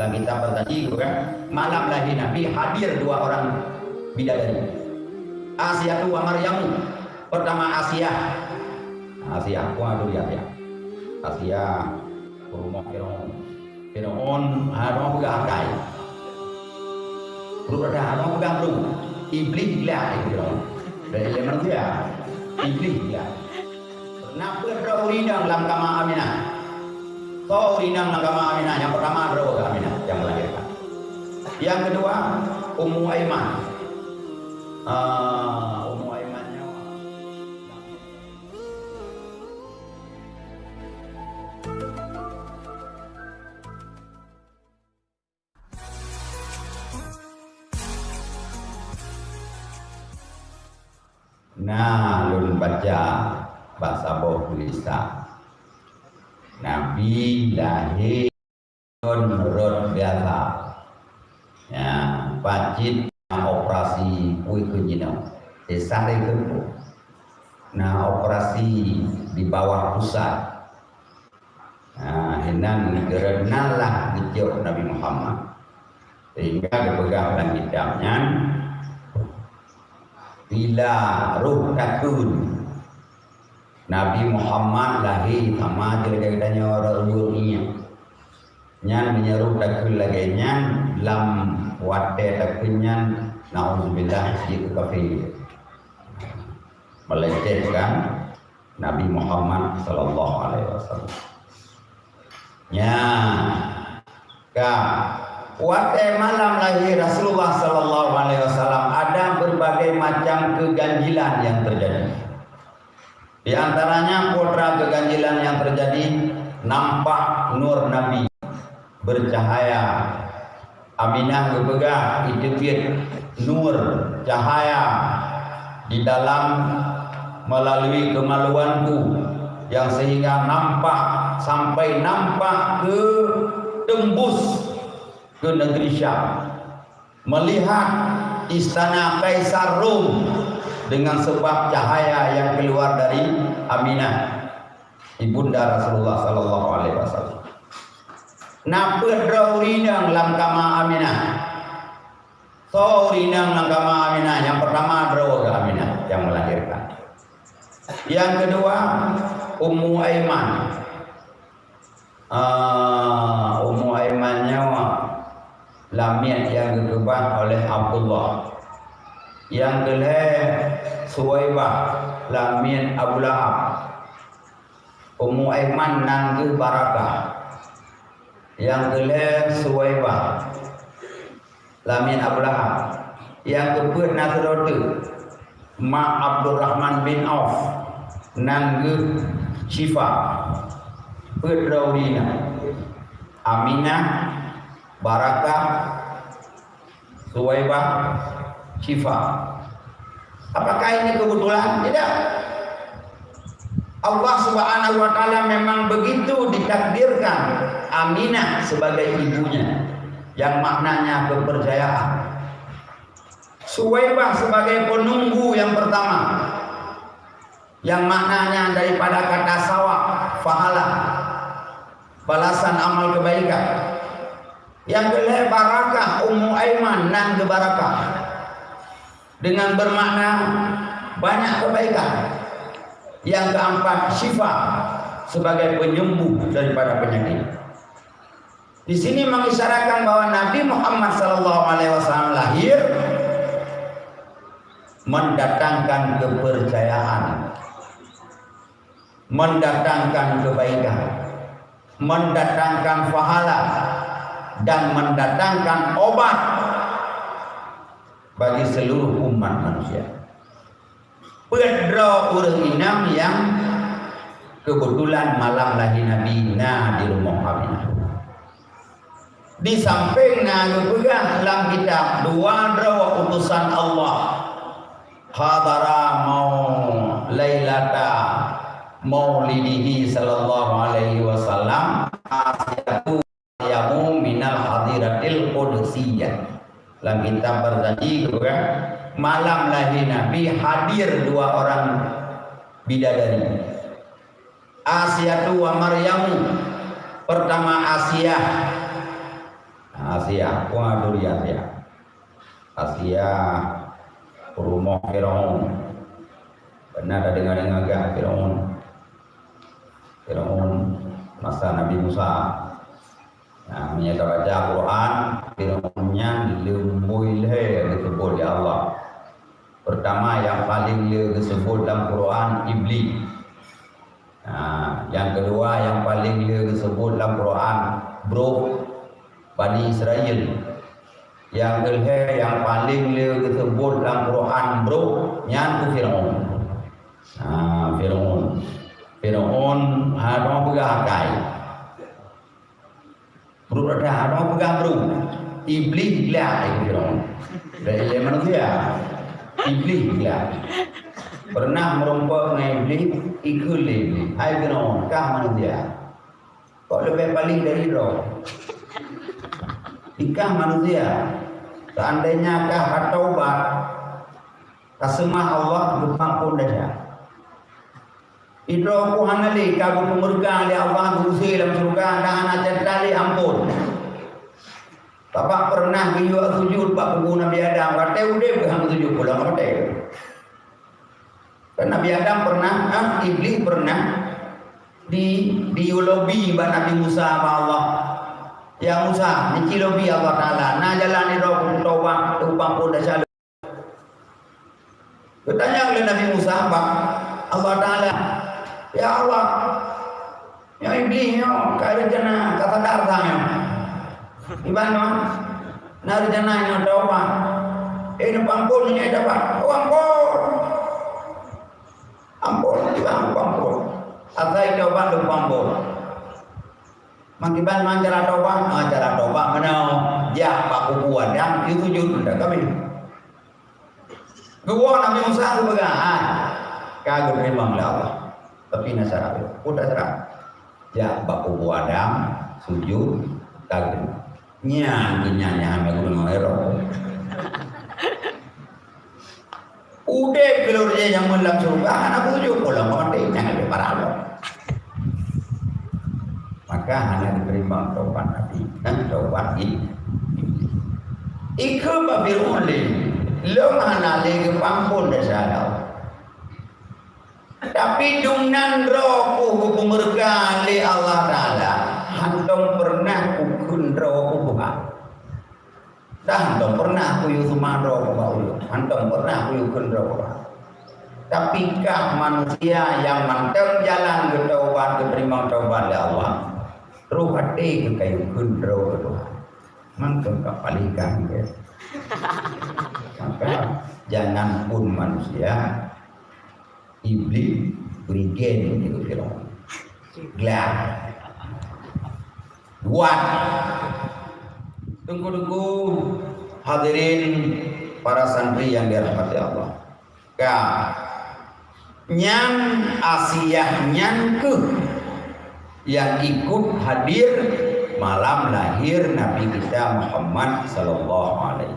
Dan kita berjanji kan, malam lahir Nabi hadir dua orang bidadari. Asia wa Maryamu. Pertama Asia. Asia, waduh ya. Asia rumah Firaun harus pegang kai. Perlu ada harus pegang perlu. Iblis gila Firaun. Dari manusia, iblis gila. Nak berdoa dalam kama Aminah. Kau rinang agama Aminah. Yang pertama adalah Aminah yang melahirkan. Yang kedua Ummu Aiman. Ummu Aimannya nah lun baca bahasa bawah tulisan. Nabi lahir menurut biasa, ya pacit operasi kui kenyinau, sesare kempu. Nah operasi di bawah pusat. Nah henang kerenalah dijauh Nabi Muhammad, sehingga dipegang dan kitabnya. Bila ruh takun Nabi Muhammad lahir sama jaga-jaganya orang dunia. Nyan menyeru takul lagi nyan lam wate takunyan naudzubillah jika kafir. Melecehkan Nabi Muhammad sallallahu alaihi wasallam. Ya. Ka wate malam lahir Rasulullah sallallahu alaihi wasallam ada berbagai macam keganjilan yang terjadi. Di antaranya putra keganjilan yang terjadi, nampak nur Nabi bercahaya. Aminah berpegang itu nur cahaya di dalam melalui kemaluanku yang sehingga nampak sampai nampak ke tembus ke negeri Syam, melihat istana Kaisar Rom dengan sebab cahaya yang keluar dari Aminah ibunda Rasulullah sallallahu alaihi wasallam. Napa draurinang lam kama Aminah. Saurinang lam kama Aminah. Yang pertama drau Aminah yang melahirkan. Yang kedua Ummu Aiman. Ummu Aimannya lamiat yang dikubah oleh Abdullah. Yang kedua Suwaibah lamiat Abu Lahab. Ummu Aiman nangge Barakah. Yang kedua Suwaibah lamiat Abu Lahab. Yang kedua Nasratu Ma Abdurrahman bin Auf nangge Syifa. Pedraulina Aminah Barakah Suwaibah Syifa. Apakah ini kebetulan? Tidak. Allah Subhanahu wa taala memang begitu ditakdirkan Aminah sebagai ibunya yang maknanya kepercayaan. Suwaibah sebagai penunggu yang pertama yang maknanya daripada kata sawab, pahala, balasan amal kebaikan. Yang kedua Barakah Ummu Aiman nang Barakah dengan bermakna banyak kebaikan. Yang keempat Syifa sebagai penyembuh daripada penyakit. Di sini mengisyaratkan bahwa Nabi Muhammad SAW lahir mendatangkan kepercayaan, mendatangkan kebaikan, mendatangkan pahala, dan mendatangkan obat bagi seluruh umat manusia. Pedro urang inam yang kebetulan malam lahir Nabi di rumah Aminah. Di samping pegang dalam kitab dua drawa utusan Allah. Hadara mau lailata maulidihi sallallahu alaihi wasallam asyatu yamu minal hadiratil qudsiyah. Dalam kitab berjanji juga malam lahir Nabi hadir dua orang bidadari. Asia wa Maryamu. Pertama Asia. Asia, waduh di Asia, rumah Firaun. Benar ada dengar gak Firaun masa Nabi Musa. Nah, menyata baca Quran, Firaunnya lembui disebut ya Allah. Pertama yang paling disebut dalam Quran iblis. Nah, yang kedua yang paling disebut dalam Quran bro Bani Israel. Yang kedua yang paling disebut dalam Quran bro nyantu Firaun. Nah, Firaun ada pegakai. Bro ada pegang bro. Iblis gila Firaun. Dari manusia. Iblis gila. Pernah merompak dengan iblis, ikut iblis. Hai Firaun, kah manusia? Kok lebih paling dari roh? Ikah manusia. Seandainya kah taubat, kasemah Allah lupa pun dah. Itu aku hangali kau pemurka oleh Allah berusia dalam surga dan anak cerdali ampun. Bapak pernah beliau sujud Pak Kubu Nabi Adam, kata udah berhang sujud pulang kata. Dan Nabi Adam pernah, iblis pernah di lobi Nabi Musa sama Allah. Ya Musa, ni lobi Allah Taala. Nah jalan ni roh tawang upang pun dah salah. Bertanya oleh Nabi Musa, Pak Allah Taala, ya Allah, ya iblis yo, kaya jana kata darahnya. Ibano, nari jana yang tawang. Ini pampun ni dapat, ampun, ampun. Asai tawang lu pampun. Makiban mancara tawang, mana ya Pak Kubuan yang itu sujud dah kami. Gua Nabi Musa tu pegang, kagak memang Allah. Tapi nasara itu, udah serah. Ya Pak Kubuan sujud kagak. Nyanyi gunung Ero. Udah keluarnya yang melam surga, anak sujud pulang mati jangan diparah. Maka hanya diterima taubat Nabi dan taubat ini. Ikut Firaun lo mana lagi pampun dasar. Tapi dengan rohku pemurka oleh Allah Taala, hantam pernah kukun rohku bukan. Dah hantam pernah aku yusuman rohku bau. Hantam pernah aku yukun rohku. Tapi kah manusia yang mantap jalan ke taubat diterima taubat oleh Allah. Terus hati ke kayu kundro ke Tuhan. Mangkang kapalikan ke. Maka jangan pun manusia iblis berigen itu Firaun. Gelap. Buat. Tunggu-tunggu hadirin para santri yang dirahmati Allah. Nyang Asia nyang yang ikut hadir malam lahir Nabi kita Muhammad sallallahu alaihi